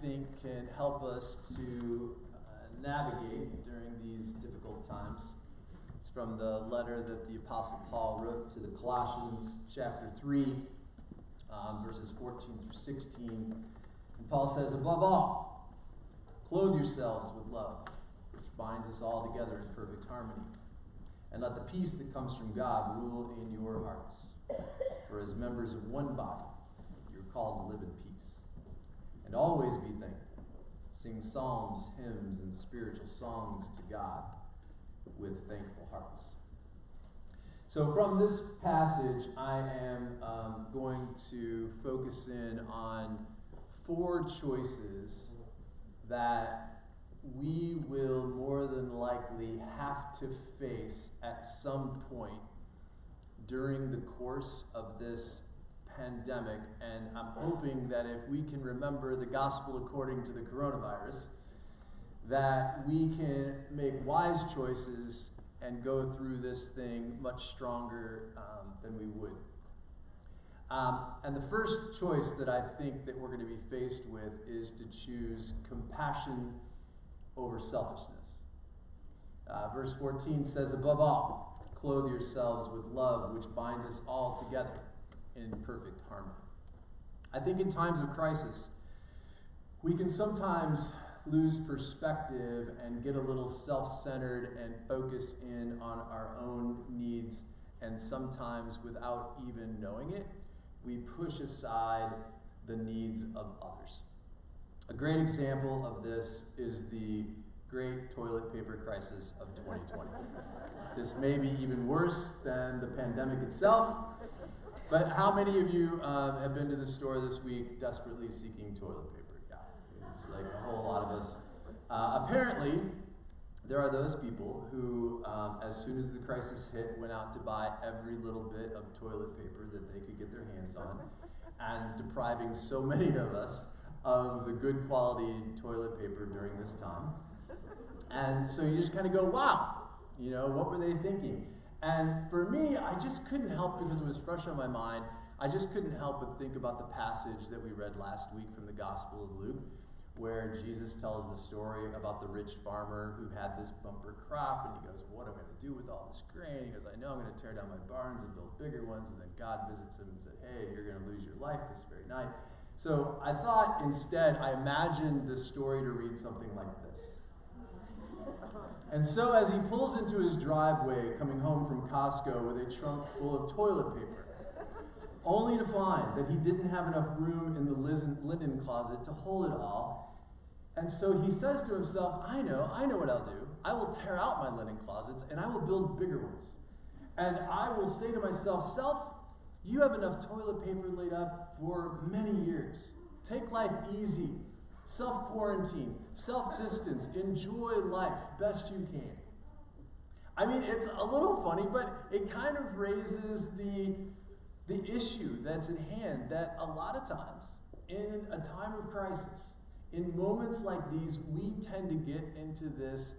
think can help us to navigate during these difficult times. It's from the letter that the Apostle Paul wrote to the Colossians, chapter 3, verses 14 through 16. And Paul says, above all, clothe yourselves with love, which binds us all together in perfect harmony. And let the peace that comes from God rule in your hearts. For as members of one body, you're called to live in peace. And always be thankful. Sing psalms, hymns, and spiritual songs to God with thankful hearts. So from this passage, I am going to focus in on 4 choices that we will more than likely have to face at some point during the course of this pandemic. And I'm hoping that if we can remember the gospel according to the coronavirus, that we can make wise choices and go through this thing much stronger than we would. And the first choice that I think that we're going to be faced with is to choose compassion over selfishness. Verse 14 says, above all, clothe yourselves with love, which binds us all together in perfect harmony. I think in times of crisis, we can sometimes lose perspective and get a little self-centered and focus in on our own needs, and sometimes without even knowing it, we push aside the needs of others. A great example of this is the great toilet paper crisis of 2020. This may be even worse than the pandemic itself, but how many of you have been to the store this week desperately seeking toilet paper? Yeah, it's like a whole lot of us. Apparently, there are those people who, as soon as the crisis hit, went out to buy every little bit of toilet paper that they could get their hands on, and depriving so many of us of the good quality toilet paper during this time. And so you just kind of go, wow, what were they thinking? And for me, I just couldn't help, because it was fresh on my mind, I just couldn't help but think about the passage that we read last week from the Gospel of Luke, where Jesus tells the story about the rich farmer who had this bumper crop, and he goes, what am I going to do with all this grain? He goes, I know I'm going to tear down my barns and build bigger ones. And then God visits him and said, hey, you're going to lose your life this very night. So I thought instead, I imagined the story to read something like this. And so as he pulls into his driveway, coming home from Costco with a trunk full of toilet paper, only to find that he didn't have enough room in the linen closet to hold it all. And so he says to himself, I know what I'll do. I will tear out my linen closets and I will build bigger ones. And I will say to myself, self, you have enough toilet paper laid up for many years. Take life easy. Self-quarantine, self-distance, enjoy life best you can. I mean, it's a little funny, but it kind of raises the issue that's at hand, that a lot of times, in a time of crisis, in moments like these, we tend to get into this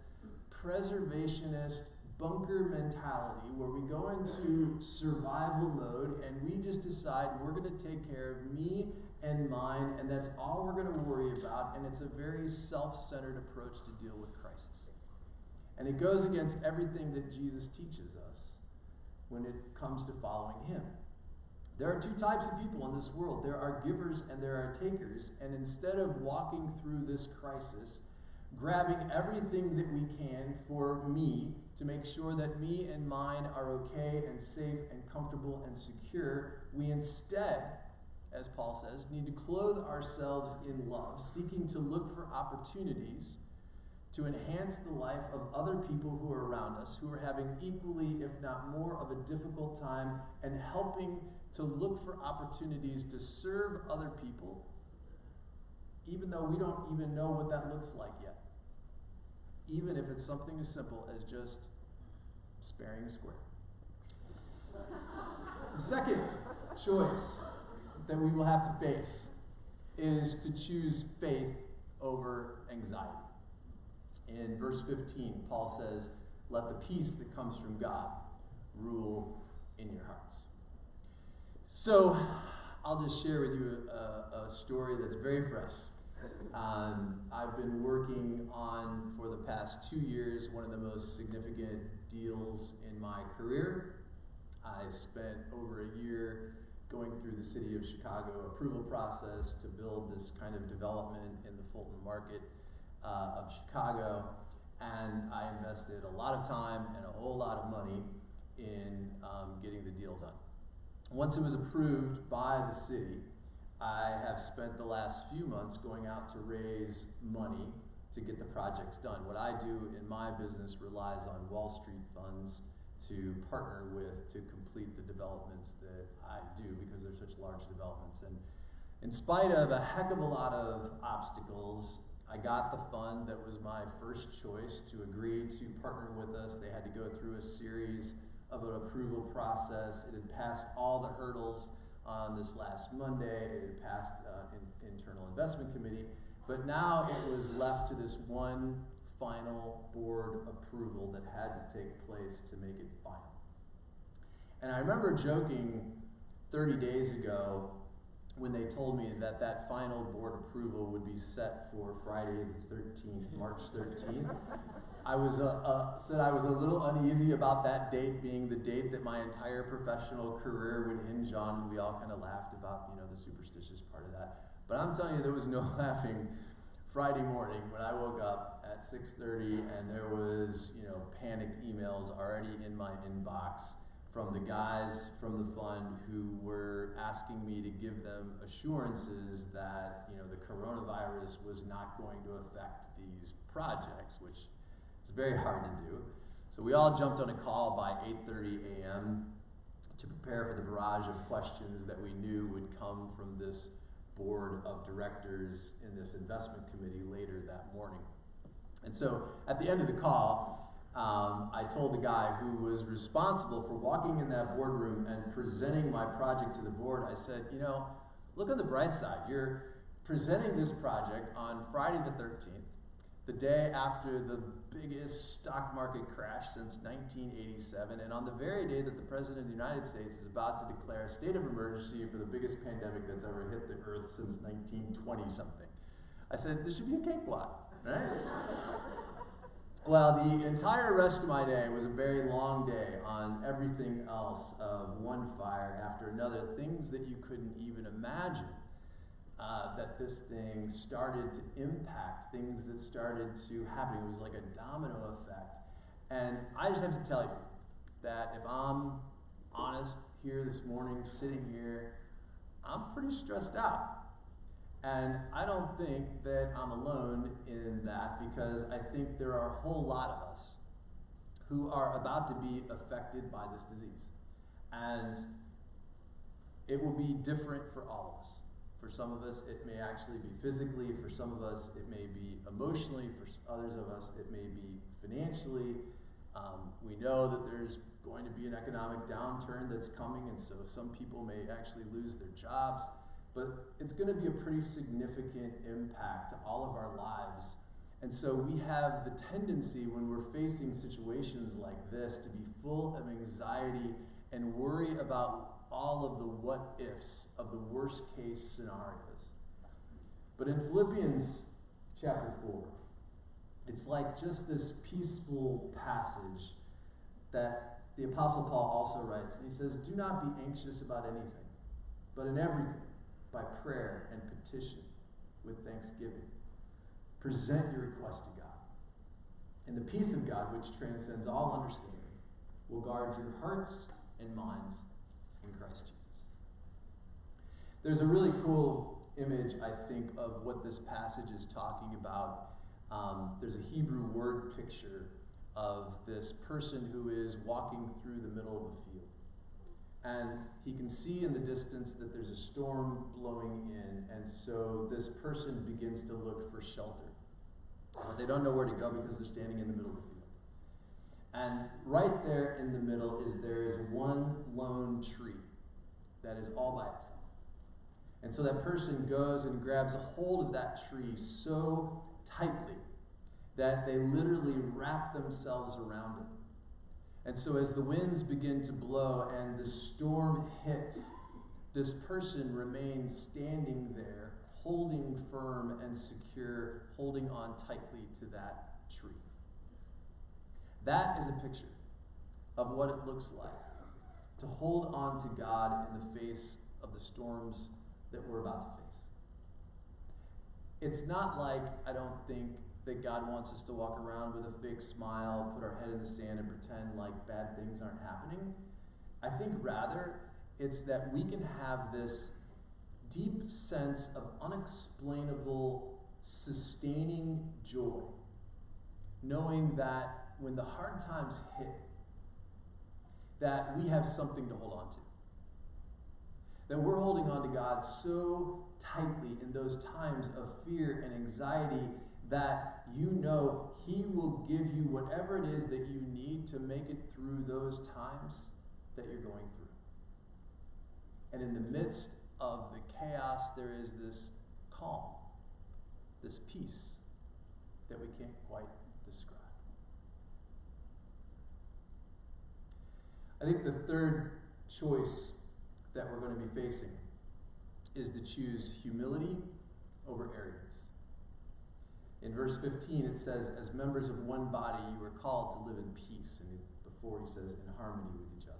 preservationist bunker mentality where we go into survival mode and we just decide we're going to take care of me and mine, and that's all we're going to worry about, and it's a very self-centered approach to deal with crisis. And it goes against everything that Jesus teaches us when it comes to following him. There are 2 types of people in this world. There are givers and there are takers, and instead of walking through this crisis, grabbing everything that we can for me to make sure that me and mine are okay and safe and comfortable and secure, we instead, as Paul says, need to clothe ourselves in love, seeking to look for opportunities to enhance the life of other people who are around us, who are having equally, if not more, of a difficult time, and helping to look for opportunities to serve other people, even though we don't even know what that looks like yet. Even if it's something as simple as just sparing a square. The second choice that we will have to face is to choose faith over anxiety. In verse 15, Paul says, let the peace that comes from God rule in your hearts. So I'll just share with you a story that's very fresh. I've been working on, for the past 2 years, one of the most significant deals in my career. I spent over a year going through the city of Chicago approval process to build this kind of development in the Fulton market of Chicago, and I invested a lot of time and a whole lot of money in getting the deal done. Once it was approved by the city, I have spent the last few months going out to raise money to get the projects done. What I do in my business relies on Wall Street funds to partner with to complete the developments that I do, because they're such large developments. And in spite of a heck of a lot of obstacles, I got the fund that was my first choice to agree to partner with us. They had to go through a series of an approval process. It had passed all the hurdles on this last Monday. It had passed internal investment committee, but now it was left to this one final board approval that had to take place to make it final. And I remember joking 30 days ago when they told me that that final board approval would be set for Friday the 13th, March 13th. I said I was a little uneasy about that date being the date that my entire professional career would hinge on. We all kind of laughed about, the superstitious part of that. But I'm telling you, there was no laughing Friday morning when I woke up at 6:30 and there was, panicked emails already in my inbox from the guys from the fund who were asking me to give them assurances that, the coronavirus was not going to affect these projects, which is very hard to do. So we all jumped on a call by 8:30 a.m. to prepare for the barrage of questions that we knew would come from this board of directors in this investment committee later that morning. And so at the end of the call, I told the guy who was responsible for walking in that boardroom and presenting my project to the board, I said, look on the bright side. You're presenting this project on Friday the 13th, the day after the biggest stock market crash since 1987, and on the very day that the President of the United States is about to declare a state of emergency for the biggest pandemic that's ever hit the earth since 1920-something. I said, this should be a cakewalk, right? Well, the entire rest of my day was a very long day on everything else of one fire after another, things that you couldn't even imagine that this thing started to impact, things that started to happen. It was like a domino effect. And I just have to tell you that if I'm honest here this morning, sitting here, I'm pretty stressed out. And I don't think that I'm alone in that, because I think there are a whole lot of us who are about to be affected by this disease. And it will be different for all of us. For some of us, it may actually be physically. For some of us, it may be emotionally. For others of us, it may be financially. We know that there's going to be an economic downturn that's coming, and so some people may actually lose their jobs. But it's going to be a pretty significant impact to all of our lives. And so we have the tendency, when we're facing situations like this, to be full of anxiety and worry about all of the what-ifs of the worst-case scenarios. But in Philippians chapter 4, it's like just this peaceful passage that the Apostle Paul also writes. And he says, do not be anxious about anything, but in everything, by prayer and petition with thanksgiving, present your request to God. And the peace of God, which transcends all understanding, will guard your hearts and minds in Christ Jesus. There's a really cool image, I think, of what this passage is talking about. There's a Hebrew word picture of this person who is walking through the middle of a field. And he can see in the distance that there's a storm blowing in, and so this person begins to look for shelter. But they don't know where to go because they're standing in the middle of the field. And right there in the middle there is one lone tree that is all by itself. And so that person goes and grabs a hold of that tree so tightly that they literally wrap themselves around it. And so as the winds begin to blow and the storm hits, this person remains standing there, holding firm and secure, holding on tightly to that tree. That is a picture of what it looks like to hold on to God in the face of the storms that we're about to face. It's not like, I don't think, that God wants us to walk around with a fake smile, put our head in the sand, and pretend like bad things aren't happening. I think rather, it's that we can have this deep sense of unexplainable, sustaining joy, knowing that when the hard times hit, that we have something to hold on to. That we're holding on to God so tightly in those times of fear and anxiety that you know He will give you whatever it is that you need to make it through those times that you're going through. And in the midst of the chaos, there is this calm, this peace that we can't quite describe. I think the third choice that we're going to be facing is to choose humility over arrogance. In verse 15 it says, as members of one body you are called to live in peace. And before he says, in harmony with each other.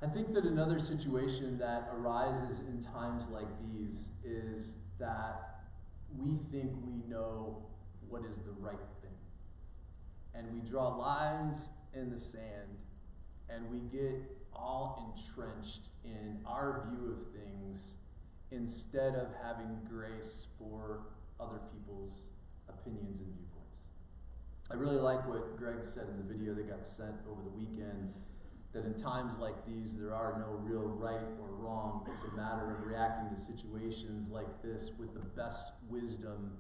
I think that another situation that arises in times like these is that we think we know what is the right thing. And we draw lines in the sand, and we get all entrenched in our view of things instead of having grace for other people's opinions and viewpoints. I really like what Greg said in the video that got sent over the weekend, that in times like these, there are no real right or wrong. It's a matter of reacting to situations like this with the best wisdom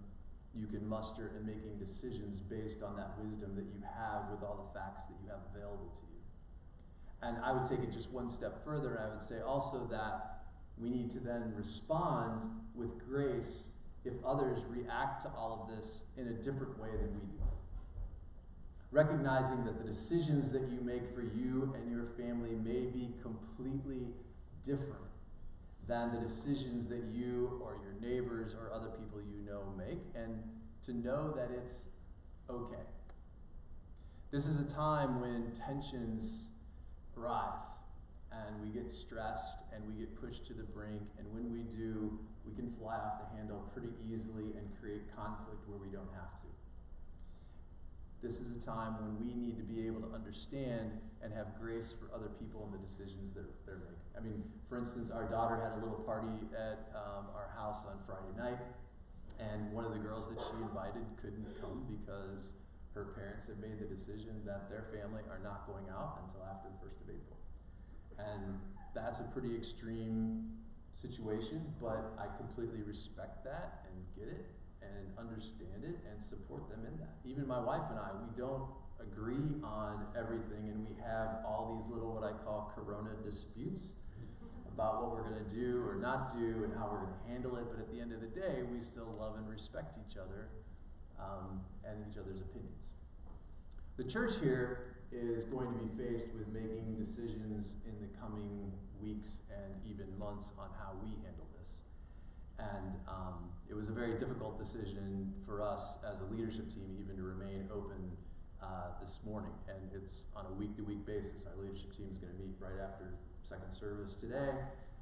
you can muster and making decisions based on that wisdom that you have with all the facts that you have available to you. And I would take it just one step further, and I would say also that we need to then respond with grace if others react to all of this in a different way than we do. Recognizing that the decisions that you make for you and your family may be completely different than the decisions that you or your neighbors or other people you know make, and to know that it's okay. This is a time when tensions rise, and we get stressed, and we get pushed to the brink, and when we do, we can fly off the handle pretty easily and create conflict where we don't have to. This is a time when we need to be able to understand and have grace for other people and the decisions that they're making. I mean, for instance, our daughter had a little party at our house on Friday night, and one of the girls that she invited couldn't come because her parents had made the decision that their family are not going out until after the 1st of April. And that's a pretty extreme situation, but I completely respect that and get it and understand it and support them in that. Even my wife and I, we don't agree on everything, and we have all these little, what I call Corona disputes about what we're going to do or not do and how we're going to handle it, but at the end of the day, we still love and respect each other and each other's opinions. The church here is going to be faced with making decisions in the coming weeks and even months on how we handle this. And it was a very difficult decision for us as a leadership team even to remain open this morning. And it's on a week-to-week basis. Our leadership team is going to meet right after second service today,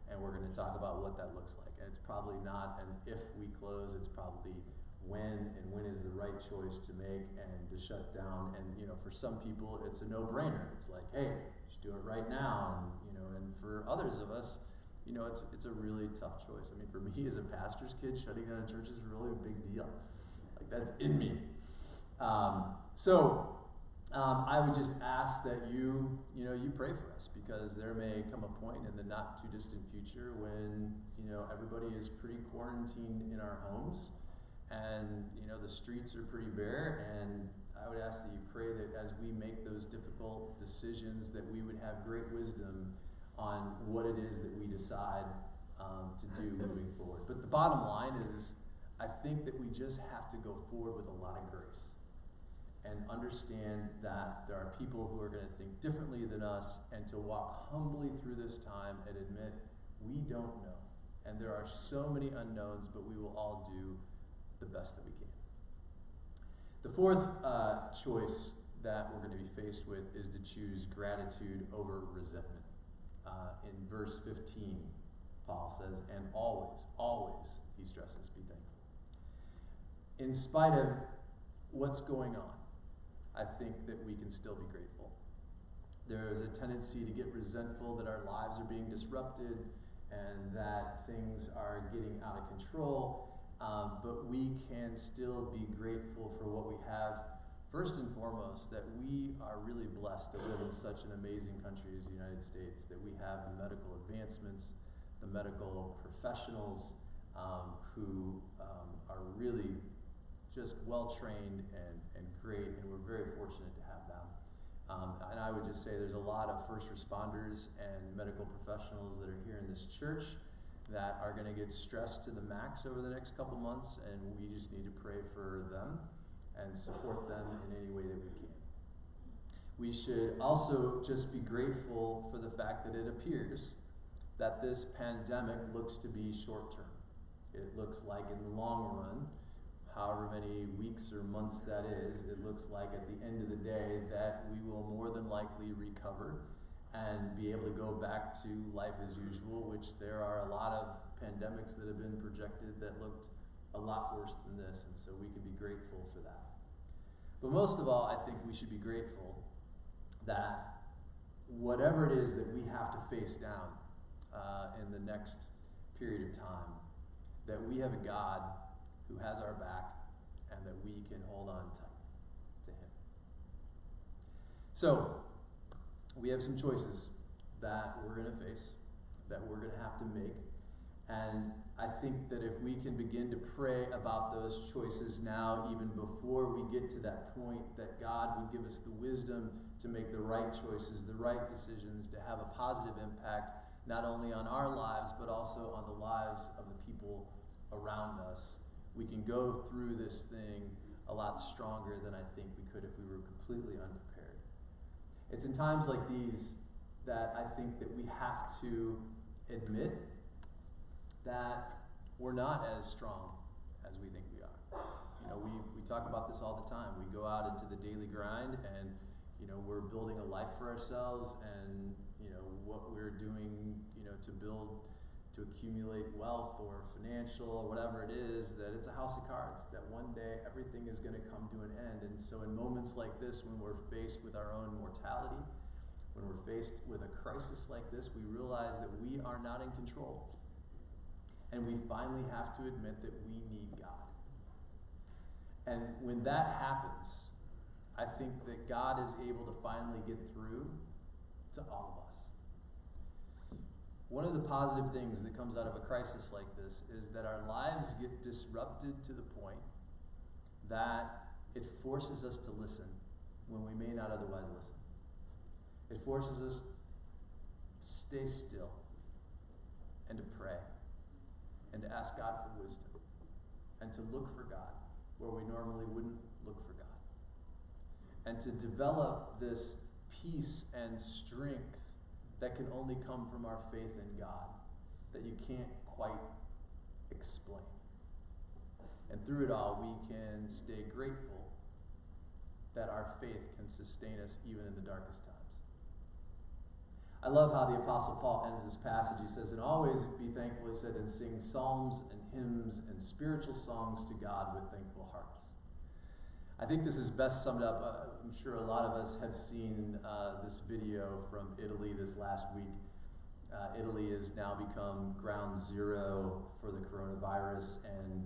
and we're going to talk about what that looks like. And it's probably not an if we close, it's probably when, and when is the right choice to make and to shut down. And for some people it's a no-brainer. It's like, hey, you should do it right now. And for others of us, it's a really tough choice. I mean, for me as a pastor's kid, shutting down a church is really a big deal. Like, that's in me. I would just ask that you pray for us, because there may come a point in the not too distant future when everybody is pretty quarantined in our homes, and the streets are pretty bare. And I would ask that you pray that as we make those difficult decisions, that we would have great wisdom on what it is that we decide to do moving forward. But the bottom line is, I think that we just have to go forward with a lot of grace and understand that there are people who are going to think differently than us, and to walk humbly through this time and admit we don't know. And there are so many unknowns, but we will all do the best that we can. The fourth choice that we're going to be faced with is to choose gratitude over resentment. In verse 15, Paul says, and always, he stresses, be thankful. In spite of what's going on, I think that we can still be grateful. There is a tendency to get resentful that our lives are being disrupted and that things are getting out of control, but we can still be grateful for what we have. First and foremost, that we are really blessed to live in such an amazing country as the United States, that we have the medical advancements, the medical professionals who are really just well-trained and great, and we're very fortunate to have them. And I would just say there's a lot of first responders and medical professionals that are here in this church that are going to get stressed to the max over the next couple months, and we just need to pray for them and support them in any way that we can. We should also just be grateful for the fact that it appears that this pandemic looks to be short-term. It looks like in the long run, however many weeks or months that is, it looks like at the end of the day that we will more than likely recover and be able to go back to life as usual, which there are a lot of pandemics that have been projected that looked a lot worse than this, and so we can be grateful for that. But most of all, I think we should be grateful that whatever it is that we have to face down in the next period of time, that we have a God who has our back and that we can hold on tight to him. So, we have some choices that we're going to face, that we're going to have to make. And I think that if we can begin to pray about those choices now, even before we get to that point, that God would give us the wisdom to make the right choices, the right decisions, to have a positive impact, not only on our lives, but also on the lives of the people around us. We can go through this thing a lot stronger than I think we could if we were completely unprepared. It's in times like these that I think that we have to admit that we're not as strong as we think we are. You know, we talk about this all the time. We go out into the daily grind and, you know, we're building a life for ourselves, and, you know, what we're doing, you know, to build, to accumulate wealth or financial or whatever it is, that it's a house of cards, that one day everything is going to come to an end. And so in moments like this, when we're faced with our own mortality, when we're faced with a crisis like this, we realize that we are not in control. And we finally have to admit that we need God. And when that happens, I think that God is able to finally get through to all of us. One of the positive things that comes out of a crisis like this is that our lives get disrupted to the point that it forces us to listen when we may not otherwise listen. It forces us to stay still and to pray and to ask God for wisdom and to look for God where we normally wouldn't look for God, and to develop this peace and strength that can only come from our faith in God, that you can't quite explain. And through it all, we can stay grateful that our faith can sustain us even in the darkest times. I love how the Apostle Paul ends this passage. He says, and always be thankful, he said, and sing psalms and hymns and spiritual songs to God with thankful hearts. I think this is best summed up. I'm sure a lot of us have seen this video from Italy this last week. Italy has now become ground zero for the coronavirus, and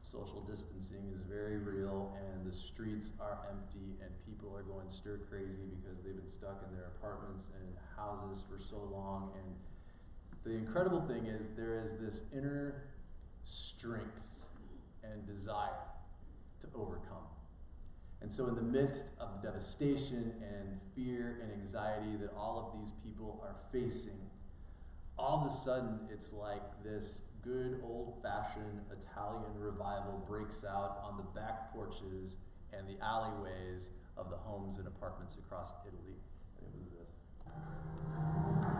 social distancing is very real, and the streets are empty, and people are going stir crazy because they've been stuck in their apartments and houses for so long. And the incredible thing is there is this inner strength and desire to overcome. And so in the midst of the devastation and fear and anxiety that all of these people are facing, all of a sudden it's like this good old-fashioned Italian revival breaks out on the back porches and the alleyways of the homes and apartments across Italy. And it was this.